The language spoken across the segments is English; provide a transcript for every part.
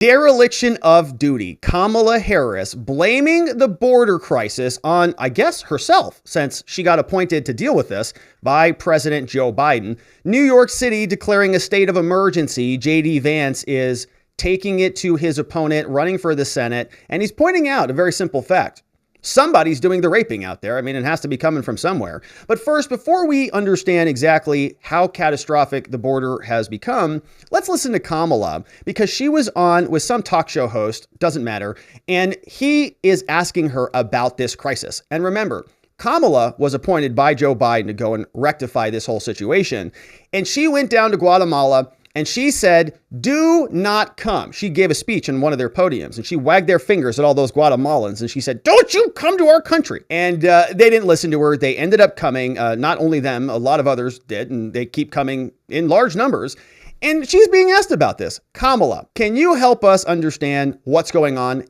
Dereliction of duty. Kamala Harris blaming the border crisis on, I guess, herself, since she got appointed to deal with this by President Joe Biden. New York City declaring a state of emergency. J.D. Vance is taking it to his opponent, running for the Senate, and he's pointing out a very simple fact. Somebody's doing the raping out there. I mean, it has to be coming from somewhere. But first, before we understand exactly how catastrophic the border has become, let's listen to Kamala, because she was on with some talk show host, doesn't matter, and he is asking her about this crisis. And remember, Kamala was appointed by Joe Biden to go and rectify this whole situation. And she went down to Guatemala and she said, do not come. She gave a speech on one of their podiums and she wagged their fingers at all those Guatemalans. And she said, don't you come to our country. And they didn't listen to her. They ended up coming. Not only them, a lot of others did. And they keep coming in large numbers. And she's being asked about this. Kamala, can you help us understand what's going on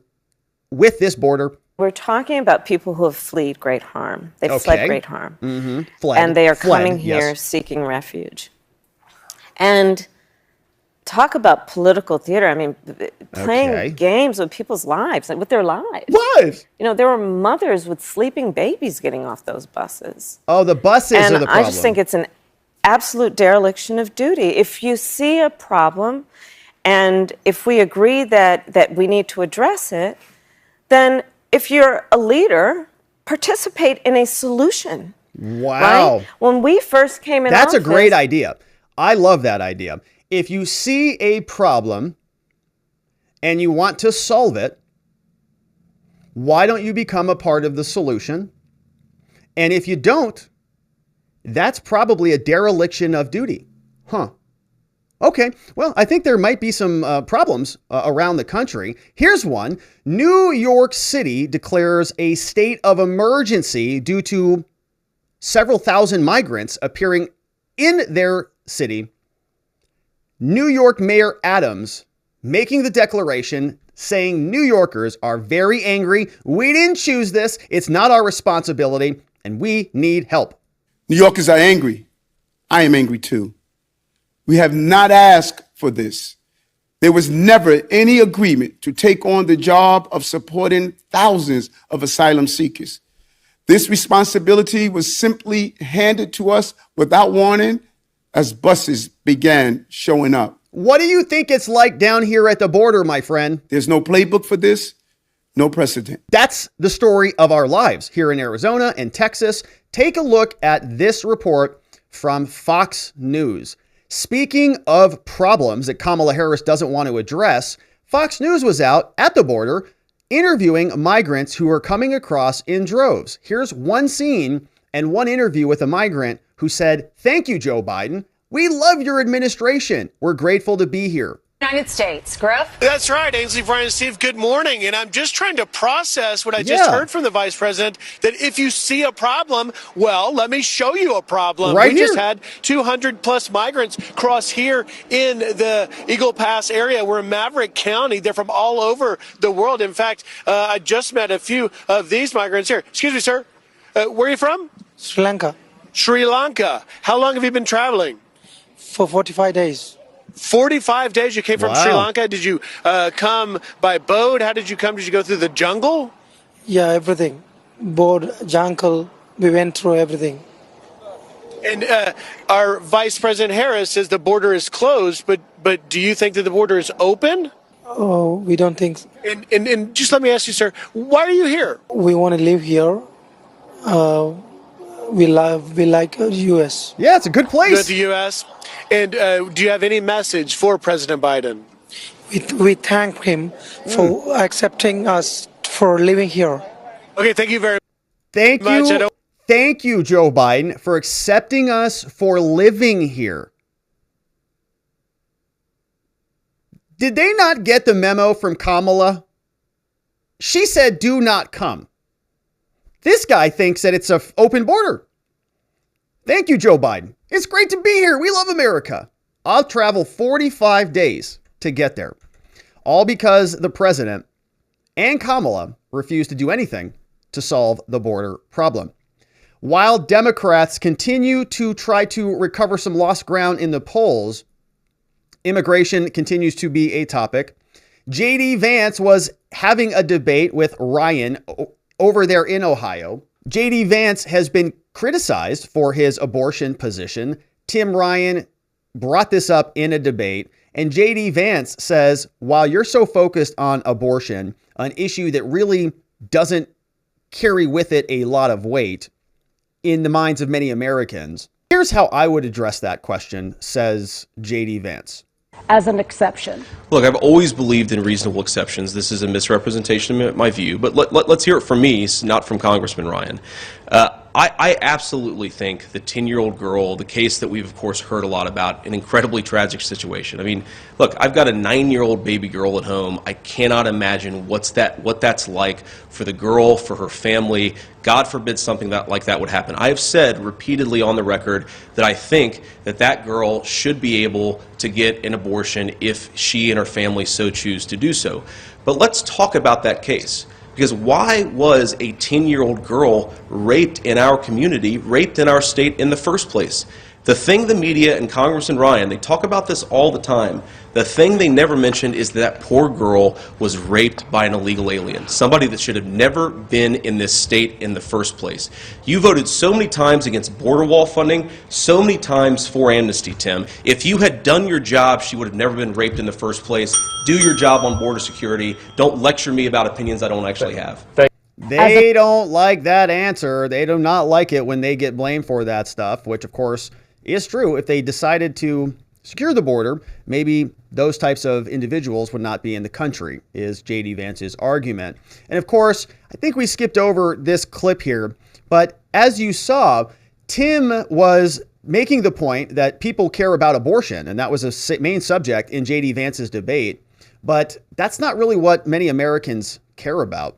with this border? We're talking about people who have fled great harm. They've fled great harm. Fled. And they are coming here seeking refuge. And talk about political theater. I mean, playing games with people's lives, with their lives. You know, there were mothers with sleeping babies getting off those buses. Oh, the buses are the problem. And I just think it's an absolute dereliction of duty. If you see a problem and if we agree that we need to address it, then if you're a leader, participate in a solution. Wow. Right? When we first came in That's office, a great idea. I love that idea. If you see a problem and you want to solve it, why don't you become a part of the solution? And if you don't, that's probably a dereliction of duty. Okay, well, I think there might be some problems around the country. Here's one. New York City declares a state of emergency due to several thousand migrants appearing in their city. New York Mayor Adams making the declaration saying New Yorkers are very angry. We didn't choose this. It's not our responsibility, and we need help. New Yorkers are angry. I am angry too. We have not asked for this. There was never any agreement to take on the job of supporting thousands of asylum seekers. This responsibility was simply handed to us without warning as buses began showing up. What do you think it's like down here at the border, my friend? There's no playbook for this, no precedent. That's the story of our lives here in Arizona and Texas. Take a look at this report from Fox News. Speaking of problems that Kamala Harris doesn't want to address, Fox News was out at the border interviewing migrants who are coming across in droves. Here's one scene and one interview with a migrant who said, "Thank you, Joe Biden. We love your administration. We're grateful to be here." United States. Griff? That's right, Ainsley, Brian, and Steve, good morning. And I'm just trying to process what I just heard from the vice president, that if you see a problem, well, let me show you a problem. Right we here. just had 200 plus migrants cross here in the Eagle Pass area. We're in Maverick County. They're from all over the world. In fact, I just met a few of these migrants here. Excuse me, sir. Where are you from? Sri Lanka. Sri Lanka. How long have you been traveling? For 45 days. 45 days you came from Sri Lanka. Did you come by boat? How did you come? Did you go through the jungle? Yeah, everything. Boat, jungle, we went through everything. And our Vice President Harris says the border is closed, but do you think that the border is open? Oh, we don't think so. And just let me ask you, sir, why are you here? We want to live here. We like the U.S. Yeah, it's a good place. You're at the U.S. And do you have any message for President Biden? We thank him for accepting us for living here. Okay, thank you very much. Thank you, Joe Biden, for accepting us for living here. Did they not get the memo from Kamala? She said, do not come. This guy thinks that it's an open border. Thank you, Joe Biden. It's great to be here. We love America. I'll travel 45 days to get there. All because the president and Kamala refused to do anything to solve the border problem. While Democrats continue to try to recover some lost ground in the polls, immigration continues to be a topic. JD Vance was having a debate with Ryan over there in Ohio. JD Vance has been criticized for his abortion position. Tim Ryan brought this up in a debate, and JD Vance says, while you're so focused on abortion, an issue that really doesn't carry with it a lot of weight in the minds of many Americans, here's how I would address that question, says JD Vance. As an exception. Look, I've always believed in reasonable exceptions. This is a misrepresentation of my view, but let's hear it from me, not from Congressman Ryan. I absolutely think the 10-year-old girl, the case that we've, of course, heard a lot about, an incredibly tragic situation. I mean, look, I've got a 9-year-old baby girl at home. I cannot imagine what that's like for the girl, for her family. God forbid something like that would happen. I have said repeatedly on the record that I think that girl should be able to get an abortion if she and her family so choose to do so. But let's talk about that case. Because why was a 10-year-old girl raped in our community, raped in our state in the first place? The thing the media and Congressman Ryan, they talk about this all the time. The thing they never mentioned is that poor girl was raped by an illegal alien, somebody that should have never been in this state in the first place. You voted so many times against border wall funding, so many times for amnesty, Tim. If you had done your job, she would have never been raped in the first place. Do your job on border security. Don't lecture me about opinions I don't actually have. They don't like that answer. They do not like it when they get blamed for that stuff, which, of course, is true. If they decided to secure the border, maybe those types of individuals would not be in the country, is JD Vance's argument. And of course, I think we skipped over this clip here, but as you saw, Tim was making the point that people care about abortion, and that was a main subject in JD Vance's debate, but that's not really what many Americans care about.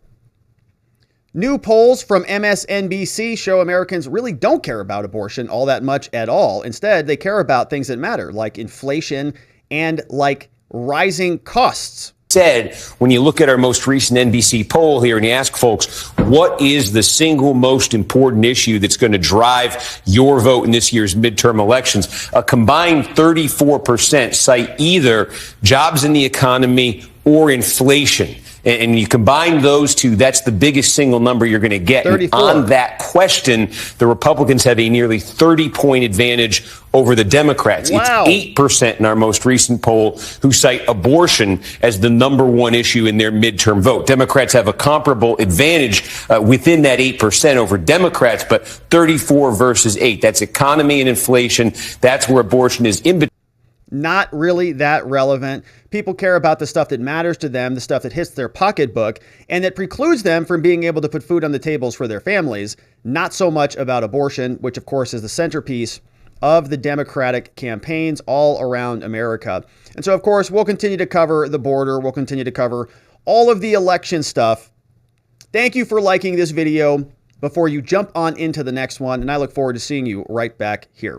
New polls from MSNBC show Americans really don't care about abortion all that much at all. Instead, they care about things that matter, like inflation and like rising costs. Said, when you look at our most recent NBC poll here and you ask folks, what is the single most important issue that's going to drive your vote in this year's midterm elections? A combined 34% cite either jobs in the economy or inflation. And you combine those two, that's the biggest single number you're going to get. And on that question, the Republicans have a nearly 30-point advantage over the Democrats. Wow. It's 8% in our most recent poll who cite abortion as the number one issue in their midterm vote. Democrats have a comparable advantage within that 8% over Democrats, but 34 versus 8. That's economy and inflation. That's where abortion is in between. Not really that relevant. People care about the stuff that matters to them, the stuff that hits their pocketbook, and that precludes them from being able to put food on the tables for their families. Not so much about abortion, which of course is the centerpiece of the Democratic campaigns all around America. And so, of course, we'll continue to cover the border. We'll continue to cover all of the election stuff. Thank you for liking this video before you jump on into the next one, and I look forward to seeing you right back here.